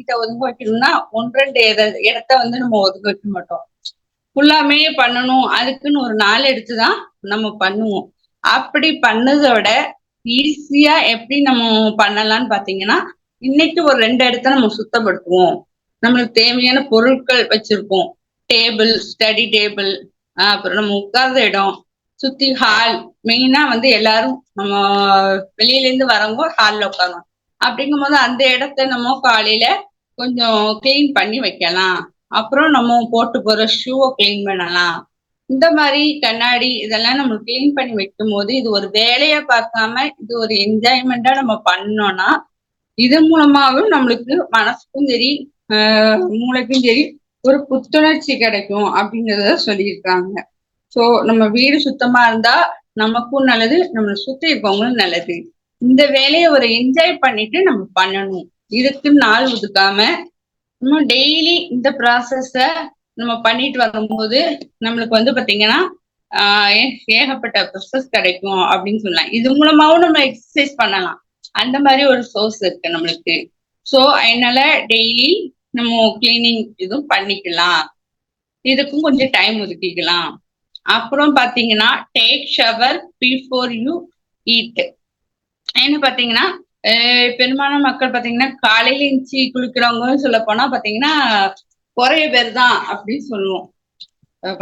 நீட்டை ஒதுங்க வைக்கணும்னா 1-2 இடத்த வந்து நம்ம ஒதுங்க வைக்க மாட்டோம். ஃபுல்லாமே பண்ணணும் அதுக்குன்னு ஒரு நாள் எடுத்துதான் நம்ம பண்ணுவோம். அப்படி பண்ணதோட ஈஸியா எப்படி நம்ம பண்ணலாம்னு பாத்தீங்கன்னா, இன்னைக்கு ஒரு 2 இடத்த நம்ம சுத்தப்படுத்துவோம். நம்மளுக்கு தேவையான பொருட்கள் வச்சிருப்போம். டேபிள், ஸ்டடி டேபிள், அப்புறம் நம்ம உட்கார்ந்த இடம், சுத்தி ஹால். மெயினா வந்து எல்லாரும் நம்ம வெளியில இருந்து வரவங்க ஹால்ல உட்காருவோம். அப்படிங்கும் போது அந்த இடத்த நம்ம காலையில கொஞ்சம் கிளீன் பண்ணி வைக்கலாம். அப்புறம் நம்ம போட்டு போற ஷூவை கிளீன் பண்ணலாம். இந்த மாதிரி கண்ணாடி இதெல்லாம் நம்ம கிளீன் பண்ணி வைக்கும் போது இது ஒரு வேலையை பார்க்காம இது ஒரு என்ஜாய்மெண்டா நம்ம பண்ணோம்னா இது மூலமாவும் நம்மளுக்கு மனசுக்கும் சரி மூளைக்கும் சரி ஒரு புத்துணர்ச்சி கிடைக்கும் அப்படிங்கிறத சொல்லியிருக்காங்க. சோ நம்ம வீடு சுத்தமா இருந்தா நமக்கும் நல்லது, நம்மளை சுத்தி இருக்கவங்களும் நல்லது. இந்த வேலையை ஒரு என்ஜாய் பண்ணிட்டு நம்ம பண்ணணும். இதுக்கு நாள் ஒதுக்காம நம்ம டெய்லி இந்த ப்ராசஸ நம்ம பண்ணிட்டு வரும்போது நம்மளுக்கு வந்து பாத்தீங்கன்னா ஏகப்பட்ட ப்ராசஸ் கிடைக்கும் அப்படின்னு சொல்லலாம். இது மூலமாவும் நம்ம எக்ஸசைஸ் பண்ணலாம். அந்த மாதிரி ஒரு சோர்ஸ் இருக்கு நம்மளுக்கு. ஸோ அதனால டெய்லி நம்ம கிளீனிங் இதுவும் பண்ணிக்கலாம். இதுக்கும் கொஞ்சம் டைம் ஒதுக்கிக்கலாம். அப்புறம் பாத்தீங்கன்னா take shower before you eat. என்ன பாத்தீங்கன்னா பெரும்பாலான மக்கள் பாத்தீங்கன்னா காலையில எழுந்துச்சு குளிக்கிறவங்க சொல்ல போனா பாத்தீங்கன்னா குறைய பேர் தான் அப்படின்னு சொல்லுவோம்.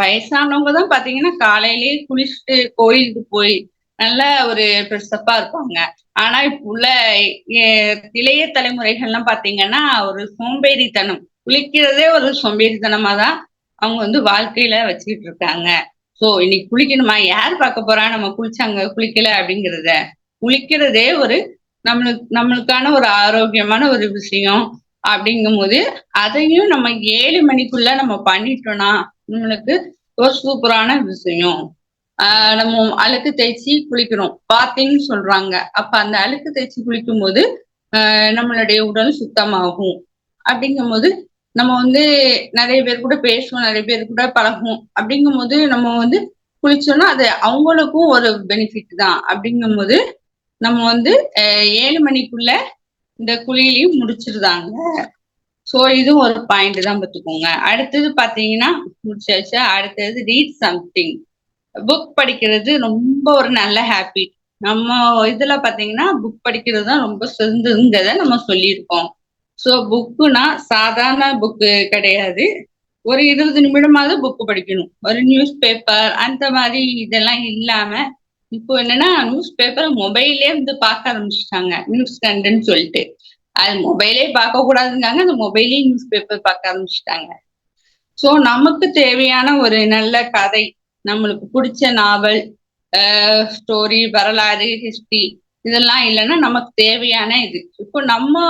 வயசானவங்க தான் பாத்தீங்கன்னா காலையிலேயே குளிச்சுட்டு கோயிலுக்கு போய் நல்ல ஒரு ஃப்ரெஷ்ஷப்பா இருப்பாங்க. ஆனா இப்ப உள்ள இளைய தலைமுறைகள்லாம் பாத்தீங்கன்னா ஒரு சோம்பேறித்தனம், குளிக்கிறதே ஒரு சோம்பேறித்தனமா தான் அவங்க வந்து வாழ்க்கையில வச்சுக்கிட்டு இருக்காங்க. சோ இன்னைக்கு குளிக்கணுமா, யார் பார்க்க போறா நம்ம குளிச்சாங்க குளிக்கல அப்படிங்கிறத. குளிக்கிறதே ஒரு நம்மளுக்கான ஒரு ஆரோக்கியமான ஒரு விஷயம். அப்படிங்கும் போது அதையும் நம்ம 7 மணிக்குள்ள நம்ம பண்ணிட்டோம்னா நம்மளுக்கு ஒரு சூப்பரான விஷயம். நம்ம அழுக்கு தேய்ச்சி குளிக்கிறோம், பாத்தின்னு சொல்றாங்க. அப்ப அந்த அழுக்கு தேய்ச்சி குளிக்கும் போது நம்மளுடைய உடல் சுத்தமாகும். அப்படிங்கும் போது நம்ம வந்து நிறைய பேர் கூட பேசுவோம், நிறைய பேர் கூட பழகுவோம். அப்படிங்கும் போது நம்ம வந்து குளிச்சோம்னா அது அவங்களுக்கும் ஒரு பெனிஃபிட் தான். அப்படிங்கும் போது நம்ம வந்து 7 மணிக்குள்ள இந்த குளியலையும் முடிச்சிருந்தாங்க. சோ இதுவும் ஒரு பாயிண்ட் தான் பார்த்துக்கோங்க. அடுத்தது பாத்தீங்கன்னா முடிச்சாச்சா, அடுத்தது ரீட் சம்திங். புக் படிக்கிறது ரொம்ப ஒரு நல்ல ஹேபிட். நம்ம இதுல பாத்தீங்கன்னா புக் படிக்கிறது தான் ரொம்ப சிறந்ததுங்கிறத நம்ம சொல்லியிருக்கோம். சோ புக்குனா சாதாரண புக்கு கிடையாது. ஒரு 20 நிமிடமாவது புக்கு படிக்கணும். ஒரு நியூஸ் பேப்பர் அந்த மாதிரி இதெல்லாம் இல்லாம இப்போ என்னன்னா நியூஸ் பேப்பர் மொபைல்லே வந்து பார்க்க ஆரம்பிச்சுட்டாங்க. நியூஸ் கண்டுன்னு சொல்லிட்டு அது மொபைலே பார்க்க கூடாதுங்காங்க, அந்த மொபைலே நியூஸ் பேப்பர் பார்க்க ஆரம்பிச்சுட்டாங்க. சோ நமக்கு தேவையான ஒரு நல்ல கதை, நம்மளுக்கு பிடிச்ச நாவல், ஸ்டோரி, வரலாறு, ஹிஸ்டரி இதெல்லாம் இல்லைன்னா நமக்கு தேவையான இது. இப்போ நம்ம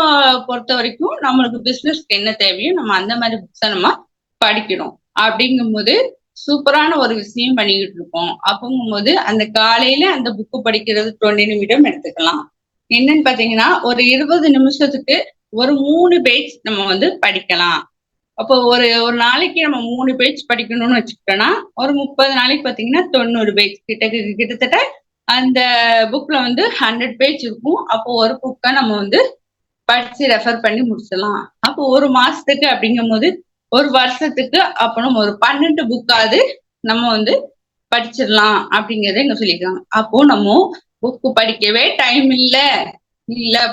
பொறுத்த வரைக்கும் நம்மளுக்கு பிசினஸ்க்கு என்ன தேவையோ நம்ம அந்த மாதிரி புக்ஸை நம்ம படிக்கிறோம். அப்படிங்கும் போது சூப்பரான ஒரு விஷயம் பண்ணிக்கிட்டு இருக்கோம். அப்படிங்கும் போது அந்த காலையில அந்த புக்கு படிக்கிறது 20 நிமிடம் எடுத்துக்கலாம். என்னன்னு பாத்தீங்கன்னா ஒரு 20 நிமிஷத்துக்கு ஒரு 3 பேஜ் நம்ம வந்து படிக்கலாம். அப்போ ஒரு ஒரு நாளைக்கு நம்ம 3 பேஜ் படிக்கணும்னு வச்சுக்கிட்டோம்னா ஒரு 30 நாளைக்கு பாத்தீங்கன்னா 90 பேஜ் கிட்டத்தட்ட அந்த புக்ல வந்து 100 பேஜ் இருக்கும். அப்போ ஒரு புக்கை நம்ம வந்து படிச்சு ரெஃபர் பண்ணி முடிச்சிடலாம். அப்போ ஒரு மாசத்துக்கு அப்படிங்கும் போது ஒரு வருஷத்துக்கு அப்போ நம்ம ஒரு 12 புக்காவது நம்ம வந்து படிச்சிடலாம் அப்படிங்கறத எங்க சொல்லியிருக்காங்க. அப்போ நம்ம புக்கு படிக்கவே டைம் இல்ல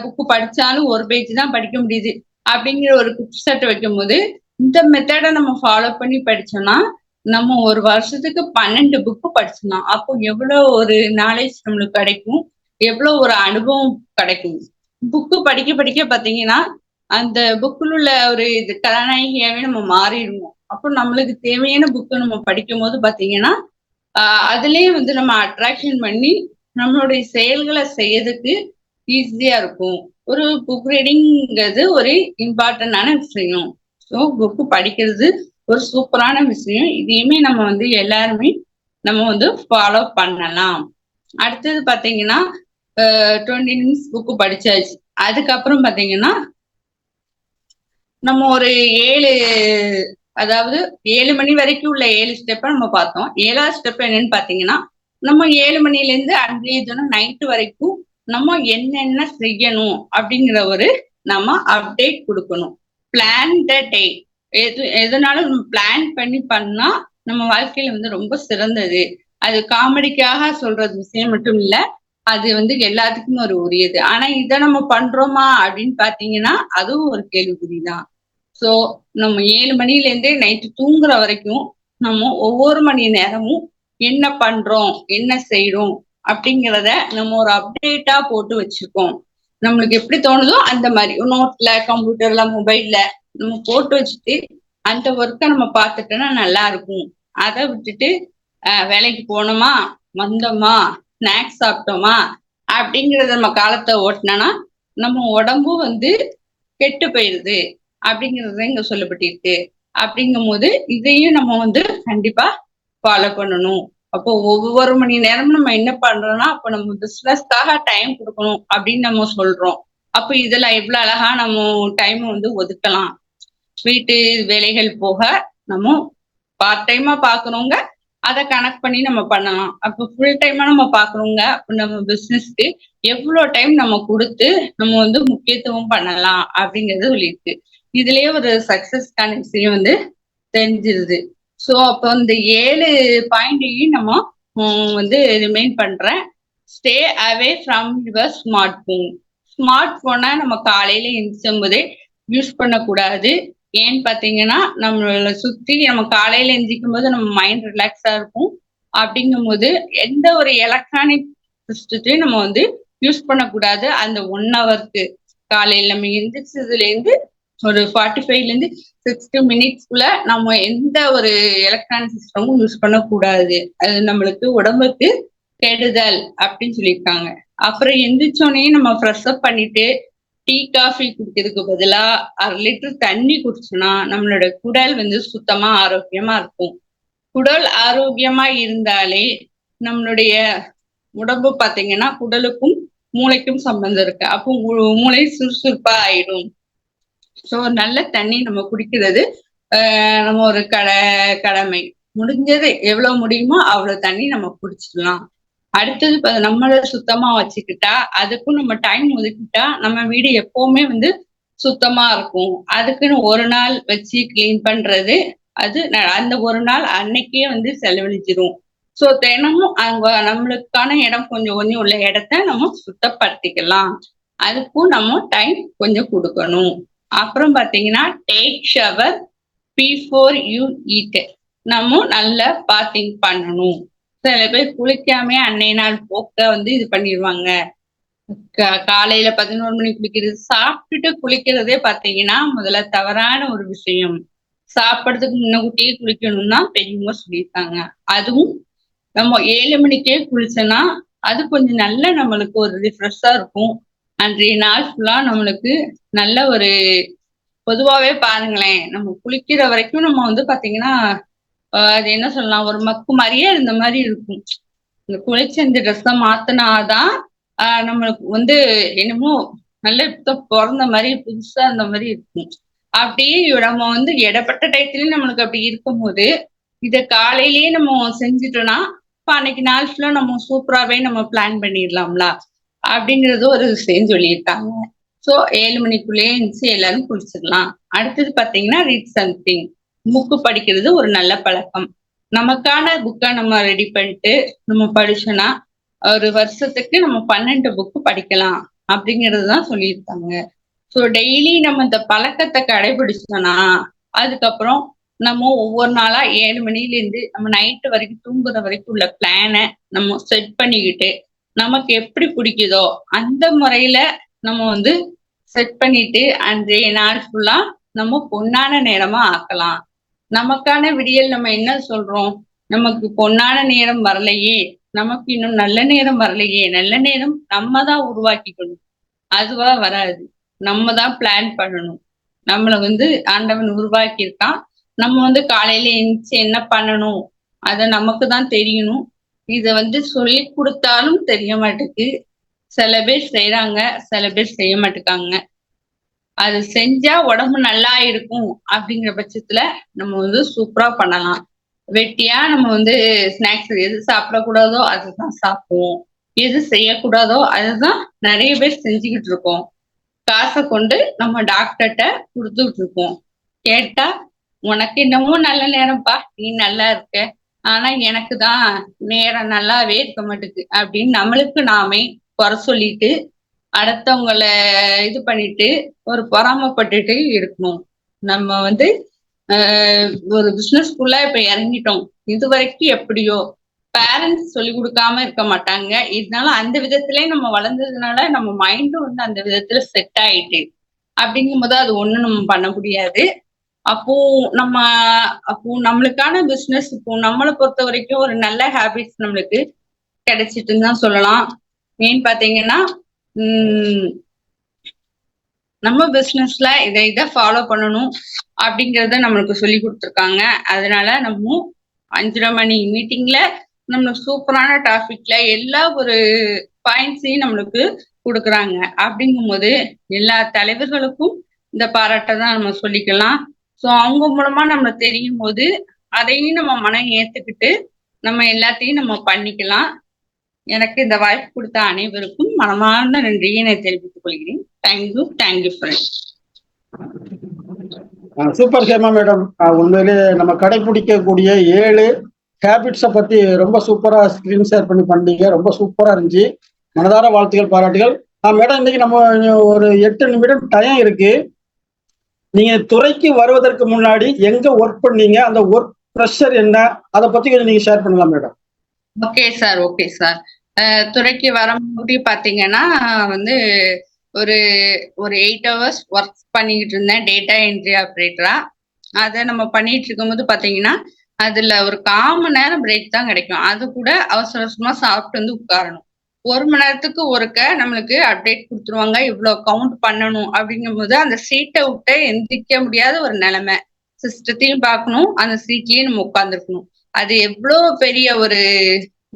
புக்கு படிச்சாலும் ஒரு பேஜ் தான் படிக்க முடியுது அப்படிங்கிற ஒரு குற்றச்சாட்டு வைக்கும் போது இந்த மெத்தடை நம்ம ஃபாலோ பண்ணி படிச்சோம்னா நம்ம ஒரு வருஷத்துக்கு 12 புக்கு படிச்சிடலாம். அப்போ எவ்வளவு ஒரு நாலேஜ் நம்மளுக்கு கிடைக்கும், எவ்வளவு ஒரு அனுபவம் கிடைக்கும். புக்கு படிக்க படிக்க பாத்தீங்கன்னா அந்த புக்கில் உள்ள ஒரு இது கதாநாயகியாவே நம்ம மாறிடுவோம். அப்போ நம்மளுக்கு தேவையான புக்கு நம்ம படிக்கும் போது பாத்தீங்கன்னா அதுலயே வந்து நம்ம அட்ராக்ஷன் பண்ணி நம்மளுடைய செயல்களை செய்யறதுக்கு ஈஸியா இருக்கும். ஒரு புக் ரீடிங்கிறது ஒரு இம்பார்ட்டன்டான விஷயம். ஸோ புக்கு படிக்கிறது ஒரு சூப்பரான விஷயம். இதையுமே நம்ம வந்து எல்லாருமே நம்ம வந்து ஃபாலோ பண்ணலாம். அடுத்தது பாத்தீங்கன்னா 20 நிமிஷம் புக்கு படிச்சாச்சு. அதுக்கப்புறம் பாத்தீங்கன்னா நம்ம ஒரு 7 மணி வரைக்கும் உள்ள 7 ஸ்டெப்பை நம்ம பார்த்தோம். 7வது ஸ்டெப் என்னன்னு பாத்தீங்கன்னா நம்ம 7 மணில இருந்து அன்றைய தினம் நைட்டு வரைக்கும் நம்ம என்னென்ன செய்யணும் அப்படிங்கிற ஒரு நம்ம அப்டேட் கொடுக்கணும். பிளான் த டே. எதுனாலும் நம்ம பிளான் பண்ணி பண்ணா நம்ம வாழ்க்கையில வந்து ரொம்ப சிறந்தது. அது காமெடிக்காக சொல்றது விஷயம் மட்டும் இல்ல. அது வந்து எல்லாத்துக்கும் ஒரு உரியது. ஆனா இத நம்ம பண்றோமா அப்படின்னு பாத்தீங்கன்னா, அதுவும் ஒரு கேள்விக்குறிதான். சோ நம்ம 7 மணிலேருந்தே நைட்டு தூங்குற வரைக்கும் நம்ம ஒவ்வொரு மணி நேரமும் என்ன பண்றோம், என்ன செய்றோம் அப்படிங்கிறத நம்ம ஒரு அப்டேட்டா போட்டு வச்சுருக்கோம். நம்மளுக்கு எப்படி தோணுதோ அந்த மாரி நோட்ல, கம்ப்யூட்டர்ல, மொபைல்ல நம்ம போட்டு வச்சுட்டு, அந்த ஒர்க்க நம்ம பார்த்துட்டோம்னா நல்லா இருக்கும். அத விட்டுட்டு வேலைக்கு போனோமா, வந்தோமா, ஸ்நாக்ஸ் சாப்பிட்டோமா அப்படிங்கிறத நம்ம காலத்த ஓட்டுனோம்னா, நம்ம உடம்பும் வந்து கெட்டு போயிருது அப்படிங்கிறது இங்க சொல்லப்பட்டிருக்கு. அப்படிங்கும்போது இதையும் நம்ம வந்து கண்டிப்பா ஃபாலோ பண்ணணும். அப்போ ஒவ்வொரு மணி நேரமும் நம்ம என்ன பண்றோம்னா, அப்ப நம்ம பிசினஸ்க்காக டைம் குடுக்கணும் அப்படின்னு நம்ம சொல்றோம். அப்ப இதுல எவ்வளவு அழகா நம்ம டைம் வந்து ஒதுக்கலாம். வீட்டு வேலைகள் போக நம்ம பார்ட் டைமா பாக்குறவங்க அத கனெக்ட் பண்ணி நம்ம பண்ணலாம். அப்ப ஃபுல் டைமா நம்ம பாக்குறவங்க நம்ம பிசினஸ்க்கு எவ்வளவு டைம் நம்ம குடுத்து நம்ம வந்து முக்கியத்துவம் பண்ணலாம் அப்படிங்கறது சொல்லியிருக்கு. இதுலயே ஒரு சக்சஸ்க்கான விஷயம் வந்து தெரிஞ்சிருது. சோ அப்ப இந்த 7 பாயிண்ட்டையும் நம்ம வந்து ரிமைண்ட் பண்றேன். Stay away from your smart phone. Smart போனை நம்ம காலையில எந்திரிச்சும் போதே யூஸ் பண்ணக்கூடாது. ஏன்னு பாத்தீங்கன்னா நம்மள சுத்தி நம்ம காலையில எந்திரிக்கும் போது நம்ம மைண்ட் ரிலாக்ஸா இருக்கும். அப்படிங்கும் போது எந்த ஒரு எலக்ட்ரானிக் சிஸ்டத்தையும் நம்ம வந்து யூஸ் பண்ணக்கூடாது. அந்த 1 ஹவருக்கு காலையில நம்ம எந்திரிச்சதுல இருந்து ஒரு 45ல இருந்து 60 மினிட்ஸ்க்குள்ள நம்ம எந்த ஒரு எலக்ட்ரானிக் சிஸ்டமும் யூஸ் பண்ணக்கூடாது. அது நம்மளுக்கு உடம்புக்கு கெடுதல் அப்படின்னு சொல்லியிருக்காங்க. அப்புறம் எந்திரிச்சோடனே நம்ம ஃப்ரெஷ் அப் பண்ணிட்டு டீ காஃபி குடிக்கிறதுக்கு பதிலா 1/2 லிட்டர் தண்ணி குடிச்சோம்னா நம்மளோட குடல் வந்து சுத்தமா ஆரோக்கியமா இருக்கும். குடல் ஆரோக்கியமா இருந்தாலே நம்மளுடைய உடம்பு பாத்தீங்கன்னா குடலுக்கும் மூளைக்கும் சம்பந்தம் இருக்கு. அப்போ மூளை சுறுசுறுப்பா ஆயிடும். சோ நல்ல தண்ணி நம்ம குடிக்கிறது நம்ம ஒரு கடமை. முடிஞ்சது எவ்வளவு முடியுமோ அவ்வளவு தண்ணி நம்ம குடிச்சிடலாம். அடுத்தது நம்மள சுத்தமா வச்சுக்கிட்டா அதுக்கும் நம்ம டைம் ஒதுக்கிட்டா நம்ம வீடு எப்பவுமே வந்து சுத்தமா இருக்கும். அதுக்குன்னு ஒரு நாள் வச்சு கிளீன் பண்றது அது அந்த ஒரு நாள் அன்னைக்கே வந்து செலவழிச்சிரும். சோ தினமும் அங்க நம்மளுக்கான இடம் கொஞ்சம் கொஞ்சம் உள்ள இடத்த நம்ம சுத்தப்படுத்திக்கலாம். அதுக்கும் நம்ம டைம் கொஞ்சம் கொடுக்கணும். அப்புறம் பாத்தீங்கன்னா take shower before you eat. நம்ம நல்லா பாத்திங் பண்ணணும். சில பேர் குளிக்காம அன்னைய நாள் போக்க வந்து இது பண்ணிடுவாங்க. காலையில 11 மணிக்கு குளிக்கிறது, சாப்பிட்டுட்டு குளிக்கிறதே பாத்தீங்கன்னா முதல்ல தவறான ஒரு விஷயம். சாப்பிடறதுக்கு முன்னக்கூட்டியே குளிக்கணும்னா பெரியவங்க சொல்லியிருக்காங்க. அதுவும் நம்ம 7 மணிக்கே குளிச்சோன்னா அது கொஞ்சம் நல்ல நம்மளுக்கு ஒரு ரிஃப்ரெஷ்ஷா இருக்கும். அன்றைய நாள் ஃபுல்லா நம்மளுக்கு நல்ல ஒரு பொதுவாவே பாருங்களேன், நம்ம குளிக்கிற வரைக்கும் நம்ம வந்து பாத்தீங்கன்னா அது என்ன சொல்லலாம், ஒரு மக்கு மாதிரியே இருந்த மாதிரி இருக்கும். இந்த குளிச்சு இந்த ட்ரெஸ்ஸ மாத்தினாதான் நம்மளுக்கு வந்து என்னமோ நல்ல இப்ப பிறந்த மாதிரி புதுசா இருந்த மாதிரி இருக்கும். அப்படியே நம்ம வந்து இடப்பட்ட டயத்துலயும் நம்மளுக்கு அப்படி இருக்கும்போது இத காலையிலேயே நம்ம செஞ்சுட்டோம்னா இப்ப அன்னைக்கு நாள் ஃபுல்லா நம்ம சூப்பராவே நம்ம பிளான் பண்ணிடலாம்ல அப்படிங்கறது ஒரு விஷயம் சொல்லியிருக்காங்க. சோ 7 மணிக்குள்ளேயே இருந்துச்சு எல்லாரும் குளிச்சிடலாம். அடுத்தது பாத்தீங்கன்னா ரீட் சம்திங். புக்கு படிக்கிறது ஒரு நல்ல பழக்கம். நமக்கான புக்கை நம்ம ரெடி பண்ணிட்டு நம்ம படிச்சோம்னா ஒரு வருஷத்துக்கு நம்ம 12 புக்கு படிக்கலாம் அப்படிங்கிறது தான் சொல்லியிருக்காங்க. ஸோ டெய்லி நம்ம இந்த பழக்கத்தை கடைபிடிச்சோம்னா அதுக்கப்புறம் நம்ம ஒவ்வொரு நாளா 7 மணிலேருந்து நம்ம நைட்டு வரைக்கும் தூங்குற வரைக்கும் உள்ள பிளானை நம்ம செட் பண்ணிக்கிட்டு நமக்கு எப்படி பிடிக்குதோ அந்த முறையில நம்ம வந்து செட் பண்ணிட்டு அன்றைய நாள் ஃபுல்லா நம்ம பொன்னான நேரமா ஆக்கலாம். நமக்கான விடியல் நம்ம என்ன சொல்றோம், நமக்கு பொன்னான நேரம் வரலையே, நமக்கு இன்னும் நல்ல நேரம் வரலையே. நல்ல நேரம் நம்ம தான் உருவாக்கிக்கணும். அதுவா வராது. நம்ம தான் பிளான் பண்ணணும். நம்மள வந்து ஆண்டவன் உருவாக்கியிருக்கான். நம்ம வந்து காலையில எந்திரிச்சு என்ன பண்ணணும் அத நமக்கு தான் தெரியணும். இத வந்து சொல்லி கொடுத்தாலும் தெரிய மாட்டேங்குது. சில பேர் செய்யறாங்க, சில பேர் செய்ய மாட்டேங்காங்க. அது செஞ்சா உடம்பு நல்லா இருக்கும் அப்படிங்கிற பட்சத்துல நம்ம வந்து சூப்பரா பண்ணலாம். வெட்டியா நம்ம வந்து ஸ்நாக்ஸ் எது சாப்பிடக்கூடாதோ அதுதான் சாப்பிடுவோம். எது செய்யக்கூடாதோ அதுதான் நிறைய பேர் செஞ்சுக்கிட்டு இருக்கோம். காசை கொண்டு நம்ம டாக்டர்கிட்ட கொடுத்துட்டு இருக்கோம். கேட்டா உனக்கு என்னமோ நல்ல நேரம்ப்பா, நீ நல்லா இருக்க, ஆனா எனக்கு தான் நேரம் நல்லாவே இருக்க மாட்டேங்குது அப்படின்னு நம்மளுக்கு நாமே குறை சொல்லிட்டு அடுத்தவங்கள இது பண்ணிட்டு ஒரு பொறாமப்பட்டுட்டு இருக்கணும். நம்ம வந்து ஒரு பிசினஸ்க்குள்ள இப்ப இறங்கிட்டோம். இது வரைக்கும் எப்படியோ பேரண்ட்ஸ் சொல்லி கொடுக்காம இருக்க மாட்டாங்க. இதனால அந்த விதத்திலே நம்ம வளர்ந்ததுனால நம்ம மைண்டும் வந்து அந்த விதத்துல செட் ஆயிட்டு அப்படிங்கும்போது அது ஒண்ணும் நம்ம பண்ண முடியாது. அப்போ நம்ம அப்போ நம்மளுக்கான பிசினஸ் இப்போ நம்மளை பொறுத்த வரைக்கும் ஒரு நல்ல ஹேபிட்ஸ் நம்மளுக்கு கிடைச்சிட்டுன்னு தான் சொல்லலாம். ஏன்னு பாத்தீங்கன்னா நம்ம பிசினஸ்ல இதை ஃபாலோ பண்ணணும் அப்படிங்கறத நம்மளுக்கு சொல்லி கொடுத்துருக்காங்க. அதனால நம்ம 5:30 மணி மீட்டிங்ல நம்மளுக்கு சூப்பரான டாபிக்ல எல்லா ஒரு பாயிண்ட்ஸையும் நம்மளுக்கு கொடுக்குறாங்க. அப்படிங்கும் போது எல்லா தலைவர்களுக்கும் இந்த பாராட்டை தான் நம்ம சொல்லிக்கலாம். ஸோ அவங்க மூலமா நம்ம தெரியும் போது அதையும் நம்ம மனம் ஏத்துக்கிட்டு நம்ம எல்லாத்தையும் நம்ம பண்ணிக்கலாம். எனக்கு இந்த வாய்ப்பு கொடுத்த அனைவருக்கும் மனமார்ந்த நன்றியை நான் தெரிவித்துக் கொள்கிறேன். Thank you friend. Super Hema madam, உண்மையிலே நம்ம கடைபிடிக்கக்கூடிய 7 ஹேபிட்ஸை பத்தி ரொம்ப சூப்பரா ஸ்கிரீன் ஷேர் பண்ணீங்க. ரொம்ப சூப்பரா இருந்துச்சு. மனதார வாழ்த்துக்கள், பாராட்டுகள். மேடம், இன்னைக்கு நம்ம ஒரு 8 நிமிடம் டைம் இருக்கு. நீங்க துறைக்கு வருவதற்கு முன்னாடி எங்க ஒர்க் பண்ணீங்க, அந்த ஒர்க் ப்ரெஷர் என்ன, அதை பத்தி கொஞ்சம் நீங்க ஷேர் பண்ணலாம் மேடம். Okay sir. துறைக்கு வரும்போது பாத்தீங்கன்னா வந்து ஒரு 8 hours ஒர்க் பண்ணிக்கிட்டு இருந்தேன் டேட்டா என்ட்ரி ஆப்ரேட்டரா. அதை நம்ம பண்ணிட்டு இருக்கும்போது பாத்தீங்கன்னா அதுல ஒரு 1/4 மணி நேரம் பிரேக் தான் கிடைக்கும். அது கூட அவசர அவசரமா சாப்பிட்டு வந்து உட்காரணும். 1 மணி நேரத்துக்கு ஒருக்க நம்மளுக்கு அப்டேட் கொடுத்துருவாங்க, இவ்வளவு கவுண்ட் பண்ணணும். அப்படிங்கும் போது அந்த சீட்டை விட்டு எந்திரிக்க முடியாத ஒரு நிலைமை. சிஸ்டத்தையும் பார்க்கணும், அந்த சீட்லயும் நம்ம உட்கார்ந்துருக்கணும். அது எவ்வளவு பெரிய ஒரு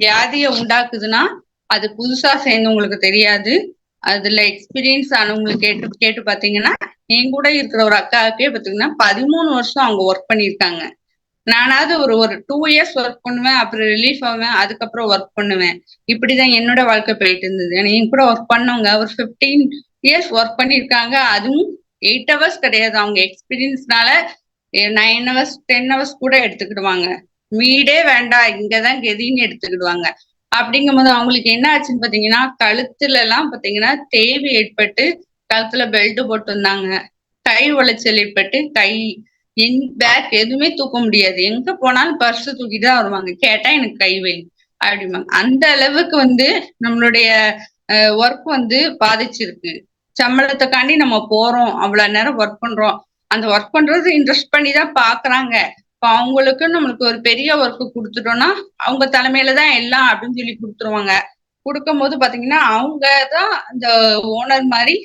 வியாதியை உண்டாக்குதுன்னா அது புதுசா சேர்ந்தவங்களுக்கு தெரியாது. அதுல எக்ஸ்பீரியன்ஸ் ஆனவங்களுக்கு கேட்டு பாத்தீங்கன்னா என் கூட இருக்கிற ஒரு அக்காவுக்கே பாத்தீங்கன்னா 13 வருஷம் அவங்க ஒர்க் பண்ணியிருக்காங்க. நானாவது ஒரு 2 years ஒர்க் பண்ணுவேன், அப்புறம் ரிலீஃப் ஆவேன், அதுக்கப்புறம் ஒர்க் பண்ணுவேன். இப்படிதான் என்னோட வாழ்க்கை போயிட்டு இருந்தது. என் கூட ஒர்க் பண்ணவங்க ஒரு 15 years ஒர்க் பண்ணியிருக்காங்க. அதுவும் 8 hours கிடையாது. அவங்க எக்ஸ்பீரியன்ஸ்னால 9 hours 10 hours கூட எடுத்துக்கிடுவாங்க. வீடே வேண்டாம், இங்கதான் கெதின்னு எடுத்துக்கிடுவாங்க. அப்படிங்கும்போது அவங்களுக்கு என்ன ஆச்சுன்னு பாத்தீங்கன்னா கழுத்துல எல்லாம் பாத்தீங்கன்னா தேய்வு ஏற்பட்டு கழுத்துல பெல்ட் போட்டு வந்தாங்க. கை உளைச்சல் ஏற்பட்டு கை பேக் எதுவுமே தூக்க முடியாது. எங்க போனாலும் பர்ஸ் தூக்கிட்டு தான் வருவாங்க. கேட்டா எனக்கு கை வலி அப்படிம்பாங்க. அந்த அளவுக்கு வந்து நம்மளுடைய ஒர்க் வந்து பாதிச்சிருக்கு. சம்பளத்துக்காண்டி நம்ம போறோம், அவ்வளவு நேரம் ஒர்க் பண்றோம். அந்த ஒர்க் பண்றது இன்ட்ரெஸ்ட் பண்ணி தான் பாக்குறாங்க. இப்ப அவங்களுக்கு நம்மளுக்கு ஒரு பெரிய ஒர்க் கொடுத்துட்டோம்னா அவங்க தலைமையில தான் எல்லாம் அப்படின்னு சொல்லி கொடுத்துருவாங்க. கொடுக்கும் போது பாத்தீங்கன்னா அவங்கதான் இந்த ஓனர் மாதிரி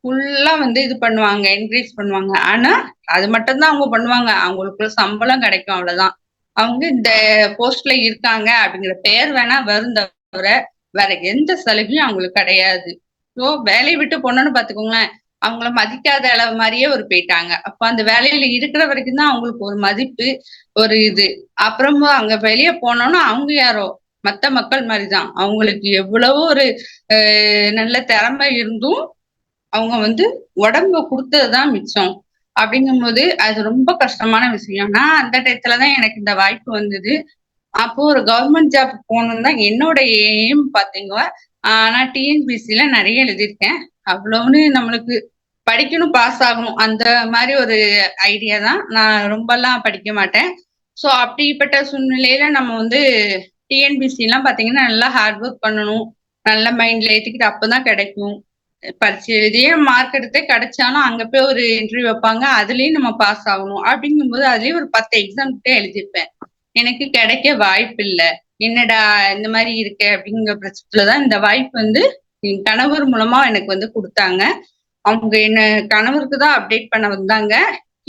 ஃபுல்லா வந்து இது பண்ணுவாங்க, என்கரேஜ் பண்ணுவாங்க. ஆனா அது மட்டும்தான் அவங்க பண்ணுவாங்க. அவங்களுக்கு சம்பளம் கிடைக்கும், அவ்வளவுதான். அவங்க இந்த போஸ்ட்ல இருக்காங்க அப்படிங்கிற பெயர் வேணா வரும் தவிர வேற எந்த சலுகையும் அவங்களுக்கு கிடையாது. ஸோ வேலையை விட்டு போனோன்னு பாத்துக்கோங்களேன், அவங்கள மதிக்காத அளவு மாதிரியே ஒரு போயிட்டாங்க. அப்ப அந்த வேலையில இருக்கிற வரைக்கும் தான் அவங்களுக்கு ஒரு மதிப்பு, ஒரு இது. அப்புறமா அங்க வெளியே போனோம்னா அவங்க யாரோ மத்த மக்கள் மாதிரிதான். அவங்களுக்கு எவ்வளவோ ஒரு நல்ல திறமை இருந்தும் அவங்க வந்து உடம்ப கொடுத்ததுதான் மிச்சம். அப்படிங்கும்போது அது ரொம்ப கஷ்டமான விஷயம். நான் அந்த டயத்துலதான் எனக்கு இந்த வாய்ப்பு வந்தது. அப்போ ஒரு கவர்மெண்ட் ஜாப் போகணும்னு தான் என்னோட எய்ம் பாத்தீங்க. நான் டிஎன்பிசில நிறைய எழுதியிருக்கேன். அவ்வளவுன்னு நம்மளுக்கு படிக்கணும், பாஸ் ஆகணும், அந்த மாதிரி ஒரு ஐடியா தான். நான் ரொம்ப எல்லாம் படிக்க மாட்டேன். ஸோ அப்படிப்பட்ட சூழ்நிலையில நம்ம வந்து டிஎன்பிசி எல்லாம் பாத்தீங்கன்னா நல்லா ஹார்ட் ஒர்க் பண்ணணும், நல்ல மைண்ட்ல ஏத்திக்கிட்டு அப்பதான் கிடைக்கும். பரிட்சை எழுதியே மார்க் எடுத்தே கிடைச்சாலும் அங்க போய் ஒரு இன்டர்வியூ வைப்பாங்க, அதுலயும் நம்ம பாஸ் ஆகணும். அப்படிங்கும்போது அதுலயும் ஒரு 10 எக்ஸாம் கிட்ட எழுதிருப்பேன். எனக்கு கிடைக்க வாய்ப்பு இல்லை. என்னடா இந்த மாதிரி இருக்கு அப்படிங்கிற பட்சத்துலதான் இந்த வாய்ப்பு வந்து என் கணவர் மூலமா எனக்கு வந்து கொடுத்தாங்க. அவங்க என்ன கணவருக்கு தான் அப்டேட் பண்ண வந்தாங்க.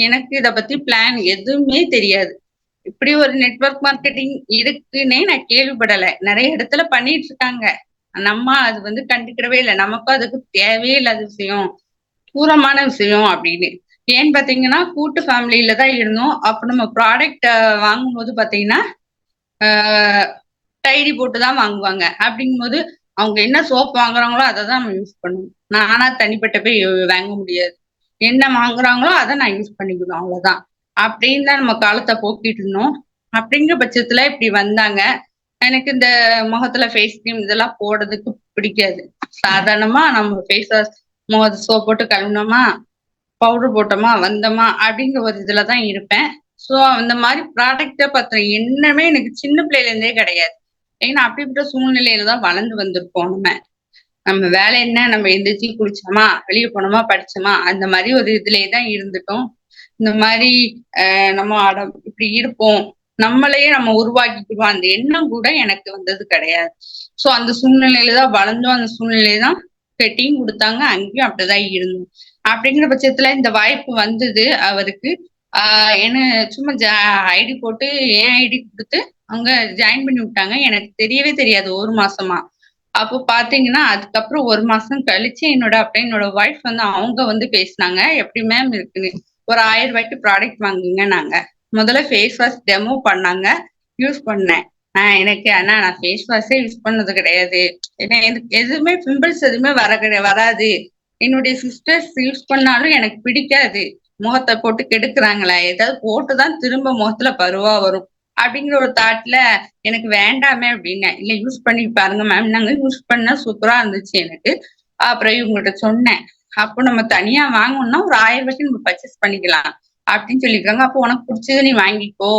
எனக்கு இத பத்தி பிளான் எதுவுமே தெரியாது. இப்படி ஒரு நெட்வொர்க் மார்க்கெட்டிங் இருக்குன்னே நான் கேள்விப்படலை. நிறைய இடத்துல பண்ணிட்டு இருக்காங்க, நம்ம அது வந்து கண்டுக்கிடவே இல்லை. நமக்கும் அதுக்கு தேவையே இல்லாத விஷயம், தூரமான விஷயம் அப்படின்னு. ஏன்னு பாத்தீங்கன்னா கூட்டு ஃபேமிலியில தான் இருந்தோம். அப்ப நம்ம ப்ராடக்ட் வாங்கும் போது பாத்தீங்கன்னா டைரி போட்டு தான் வாங்குவாங்க. அப்படிங்கும்போது அவங்க என்ன சோப் வாங்குறாங்களோ அதை தான் நம்ம யூஸ் பண்ணணும். நானா தனிப்பட்ட போய் வாங்க முடியாது. என்ன வாங்குறாங்களோ அதை நான் யூஸ் பண்ணிக்கணும், அவ்வளவுதான். அப்படின்னு தான் நம்ம காலத்தை போக்கிட்டு இருந்தோம். அப்படிங்கிற பட்சத்துல இப்படி வந்தாங்க. எனக்கு இந்த முகத்துல ஃபேஸ் கிரீம் இதெல்லாம் போடுறதுக்கு பிடிக்காது. சாதாரணமா நம்ம ஃபேஸ் வாஷ் முகத்தை சோப் போட்டு கழுவினோமா, பவுடர் போட்டோமா, வந்தோமா அப்படிங்கிற ஒரு இதுலதான் இருப்பேன். ஸோ அந்த மாதிரி ப்ராடக்டை பத்தின எண்ணமே எனக்கு சின்ன பிள்ளையில இருந்தே கிடையாது. ஏன்னா அப்படிப்பட்ட சூழ்நிலையில தான் வளர்ந்து வந்திருப்போம். நம்ம வேலை என்ன, நம்ம எந்திரிச்சு குளிச்சோமா, வெளியே போனோமா, படிச்சோமா, அந்த மாதிரி ஒரு இதுலயே தான் இருந்துட்டோம். இந்த மாதிரி நம்ம இப்படி இருப்போம், நம்மளையே நம்ம உருவாக்கிக்குவோம், அந்த எண்ணம் கூட எனக்கு வந்தது கிடையாது. ஸோ அந்த சூழ்நிலையில தான் வளர்ந்தோம். அந்த சூழ்நிலையில தான் கட்டியும் கொடுத்தாங்க, அங்கேயும் அப்படிதான் இருந்தோம். அப்படிங்கிற பட்சத்துல இந்த வாய்ப்பு வந்தது அவருக்கு. என்ன சும்மா ஐடி போட்டு என் ஐடி கொடுத்து அவங்க ஜாயின் பண்ணி விட்டாங்க. எனக்கு தெரியவே தெரியாது ஒரு மாசமா. அப்போ பாத்தீங்கன்னா அதுக்கப்புறம் ஒரு மாசம் கழிச்சு என்னோட ஒய்ஃப் வந்து அவங்க வந்து பேசினாங்க, எப்படி மேம் இருக்குன்னு. ஒரு 1000 ரூபாய்க்கு ப்ராடக்ட் வாங்குங்க. நாங்க முதல்ல ஃபேஸ் வாஷ் டெமோ பண்ணாங்க, யூஸ் பண்ணேன். எனக்கு நான் ஃபேஸ் வாஷே யூஸ் பண்ணது கிடையாது, எதுவுமே பிம்பிள்ஸ் எதுவுமே வராது. என்னுடைய சிஸ்டர்ஸ் யூஸ் பண்ணாலும் எனக்கு பிடிக்காது, முகத்தை போட்டு கெடுக்குறாங்களே, ஏதாவது போட்டுதான் திரும்ப முகத்துல பருவா வரும் அப்படிங்கிற ஒரு தாட்ல எனக்கு வேண்டாமே அப்படின்னு. இல்ல யூஸ் பண்ணி பாருங்க மேம். நாங்க யூஸ் பண்ணா சூப்பரா இருந்துச்சு எனக்கு. அப்புறம் இவங்ககிட்ட சொன்னேன், அப்போ நம்ம தனியா வாங்கணும்னா ஒரு 1000 ரூபாய்க்கு நம்ம பர்ச்சேஸ் பண்ணிக்கலாம் அப்படின்னு சொல்லியிருக்காங்க. அப்போ உனக்கு பிடிச்சது நீ வாங்கிக்கோ,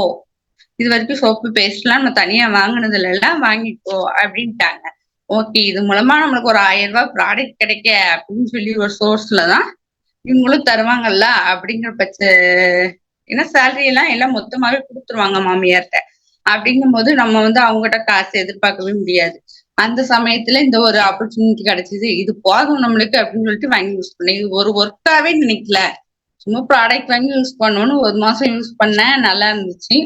இது வரைக்கும் சோப்பு பேஸ்ட் எல்லாம் நம்ம தனியா வாங்கினதுல எல்லாம் வாங்கிக்கோ அப்படின்ட்டாங்க. ஓகே, இது மூலமா நம்மளுக்கு ஒரு 1000 ரூபாய் ப்ராடக்ட் கிடைக்க அப்படின்னு சொல்லி ஒரு சோர்ஸ்லதான் இவங்களும் தருவாங்கல்ல அப்படிங்கிற ஏன்னா சேலரி எல்லாம் மொத்தமாவே கொடுத்துருவாங்க மாமியார்கிட்ட. அப்படிங்கும் போது நம்ம வந்து அவங்ககிட்ட காசு எதிர்பார்க்கவே முடியாது. அந்த சமயத்துல இந்த ஒரு ஆப்பர்ச்சுனிட்டி கிடைச்சது, இது போதும் நம்மளுக்கு அப்படின்னு சொல்லிட்டு வாங்கி யூஸ் பண்ணேன். இது ஒரு ஒர்க்காவே நினைக்கல, சும்மா ப்ராடக்ட் வாங்கி யூஸ் பண்ணணும்னு ஒரு மாசம் யூஸ் பண்ணேன், நல்லா இருந்துச்சு.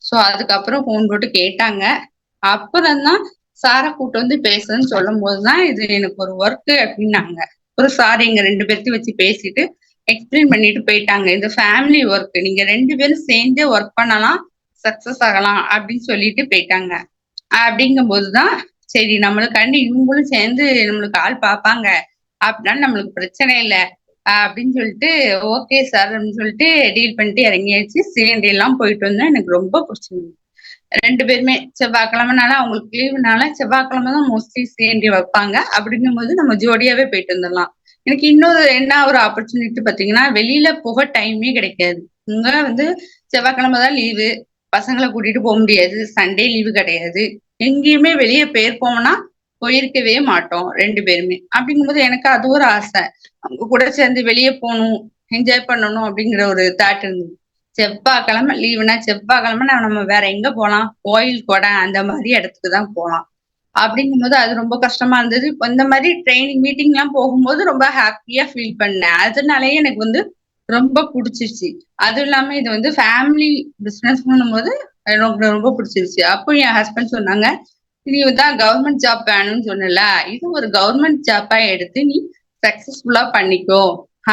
ஸோ அதுக்கப்புறம் ஃபோன் போட்டு கேட்டாங்க. அப்புறம்தான் சாரை கூட்டு வந்து பேசுறேன்னு சொல்லும் போதுதான் இது எனக்கு ஒரு ஒர்க்கு அப்படின்னாங்க. ஒரு சார் எங்க 2 பேர்த்தையும் வச்சு பேசிட்டு எக்ஸ்பிளைன் பண்ணிட்டு போயிட்டாங்க. இந்த ஃபேமிலி ஒர்க், நீங்க 2 பேரும் சேர்ந்தே ஒர்க் பண்ணலாம், சக்சஸ் ஆகலாம் அப்படின்னு சொல்லிட்டு போயிட்டாங்க. அப்படிங்கும் போதுதான் சரி, நம்மளுக்காண்டி இவங்களும் சேர்ந்து நம்மளுக்கு ஆள் பார்ப்பாங்க அப்படின்னா நம்மளுக்கு பிரச்சனை இல்லை அப்படின்னு சொல்லிட்டு ஓகே சார் அப்படின்னு சொல்லிட்டு டீல் பண்ணிட்டு இறங்கியாச்சு. சிலிண்டர் எல்லாம் போயிட்டு வந்தா எனக்கு ரொம்ப பிடிச்சிருந்தது. 2 பேருமே செவ்வாய்க்கிழமைனால அவங்களுக்கு லீவுனால செவ்வாய்க்கிழமை தான் மோஸ்ட்லி சிலிண்டர் வைப்பாங்க. அப்படிங்கும் போது நம்ம ஜோடியாவே போயிட்டு வந்துடலாம். எனக்கு இன்னொரு என்ன ஒரு ஆப்பர்ச்சுனிட்டி பாத்தீங்கன்னா, வெளியில போக டைமே கிடைக்காது. இங்க வந்து செவ்வாய்க்கிழமை தான் லீவு, பசங்களை கூட்டிட்டு போக முடியாது, சண்டே லீவு கிடையாது. எங்கேயுமே வெளியே போயிருப்போம்னா போயிருக்கவே மாட்டோம் 2 பேருமே. அப்படிங்கும்போது எனக்கு அது ஒரு ஆசை, அவங்க கூட சேர்ந்து வெளியே போகணும், என்ஜாய் பண்ணணும் அப்படிங்கிற ஒரு தாட் இருந்தது. செவ்வாய்க்கிழமை லீவுனா செவ்வாய்க்கிழமை நம்ம வேற எங்க போலாம், கோயில் கொடை அந்த மாதிரி இடத்துக்கு தான் போகலாம். அப்படிங்கும்போது அது ரொம்ப கஷ்டமா இருந்தது. இந்த மாதிரி ட்ரைனிங் மீட்டிங் எல்லாம் போகும்போது ரொம்ப ஹாப்பியா ஃபீல் பண்ணேன். அதனாலயே எனக்கு வந்து ரொம்ப பிடிச்சிருச்சு. அதுவும் இல்லாம இது வந்து ஃபேமிலி பிசினஸ் பண்ணும்போது எனக்கு ரொம்ப பிடிச்சிருச்சு. அப்போ என் ஹஸ்பண்ட் சொன்னாங்க, நீ தான் கவர்மெண்ட் ஜாப் வேணும்னு சொன்னல, இது ஒரு கவர்மெண்ட் ஜாப்பா எடுத்து நீ சக்சஸ்ஃபுல்லா பண்ணிக்கோ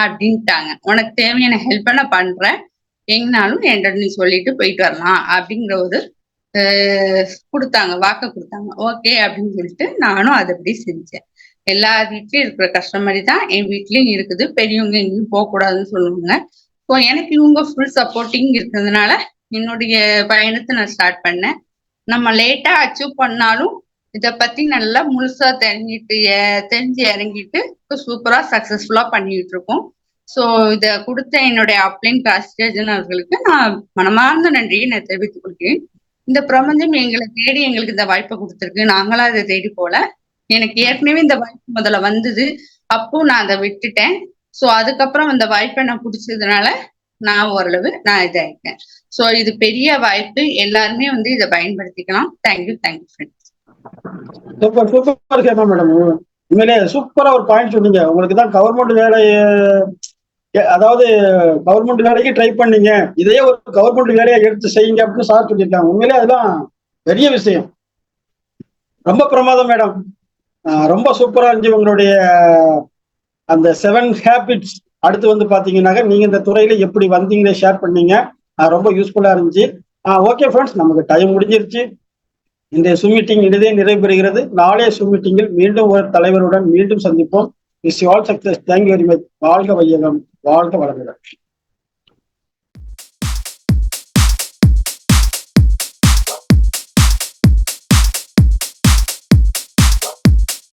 அப்படின்ட்டாங்க. உனக்கு தேவையான ஹெல்ப் நான் பண்றேன், எங்கனாலும் என்கிட்ட நீ சொல்லிட்டு போயிட்டு வரலாம் அப்படிங்கிற ஒரு கொடுத்தாங்க, வாக்க கொடுத்தாங்க. ஓகே அப்படின்னு சொல்லிட்டு நானும் அதை அப்படி செஞ்சேன். எல்லா வீட்லயும் இருக்கிற கஸ்டமரி தான் என் வீட்லயும் இருக்குது. பெரியவங்க எங்கேயும் போக கூடாதுன்னு சொல்லுவாங்க. ஸோ எனக்கு இவங்க ஃபுல் சப்போர்ட்டிங் இருக்கிறதுனால என்னுடைய பயணத்தை நான் ஸ்டார்ட் பண்ணேன். நம்ம லேட்டா அச்சீவ் பண்ணாலும் இதை பத்தி நல்லா முழுசா தெரிஞ்சு இறங்கிட்டு இப்போ சூப்பரா சக்சஸ்ஃபுல்லா பண்ணிட்டு இருக்கோம். ஸோ இதை கொடுத்த என்னுடைய அப்ளைன் காஸ்டேஜன் அவர்களுக்கு நான் மனமார்ந்த நன்றியை நான் தெரிவித்துக் கொள்கிறேன். இந்த பிரபஞ்சம் எங்களை தேடி எங்களுக்கு இந்த வாய்ப்பை கொடுத்துருக்கு, நாங்களா அதை தேடி போல. எனக்கு ஏற்கனவே இந்த வாய்ப்பு முதல்ல வந்தது, அப்போ நான் அதை விட்டுட்டேன். ஸோ அதுக்கப்புறம் அந்த வாய்ப்பை நான் பிடிச்சதுனால நான் ஓரளவு நான் இதாயிட்டேன். ஸோ இது பெரிய வாய்ப்பு, எல்லாருமே வந்து இதை பயன்படுத்திக்கலாம். Thank you friends. சூப்பர் சூப்பர் கேமா மேடம், உண்மையிலே சூப்பரா ஒரு பாயிண்ட் சொன்னீங்க. உங்களுக்கு தான் கவர்மெண்ட் வேலை, அதாவது கவர்மெண்ட் வேலைக்கு ட்ரை பண்ணீங்க, இதையே ஒரு கவர்மெண்ட் வேலையா எடுத்து செய்யுங்க அப்படின்னு சார் சொல்லியிருக்காங்க. உண்மையிலே அதெல்லாம் பெரிய விஷயம், ரொம்ப பிரமாதம் மேடம். ரொம்ப சூப்பரா இருந்துச்சு உங்களுடைய அந்த 7 ஹேபிட்ஸ். அடுத்து வந்து பாத்தீங்கன்னாக்க நீங்க இந்த துறையில எப்படி வந்தீங்கன்னு ஷேர் பண்ணீங்க, ரொம்ப யூஸ்ஃபுல்லா இருந்துச்சு. ஓகே ஃப்ரெண்ட்ஸ், நமக்கு டைம் முடிஞ்சிருச்சு. இந்த Zoom மீட்டிங் இனிதே நிறைவு பெறுகிறது. நாளைய Zoom மீட்டிங்கில் மீண்டும் ஒரு தலைவருடன் மீண்டும் சந்திப்போம். Wish you all success. Thank you very much. வாழ்க வையகம், வாழ்க வளமுடன்.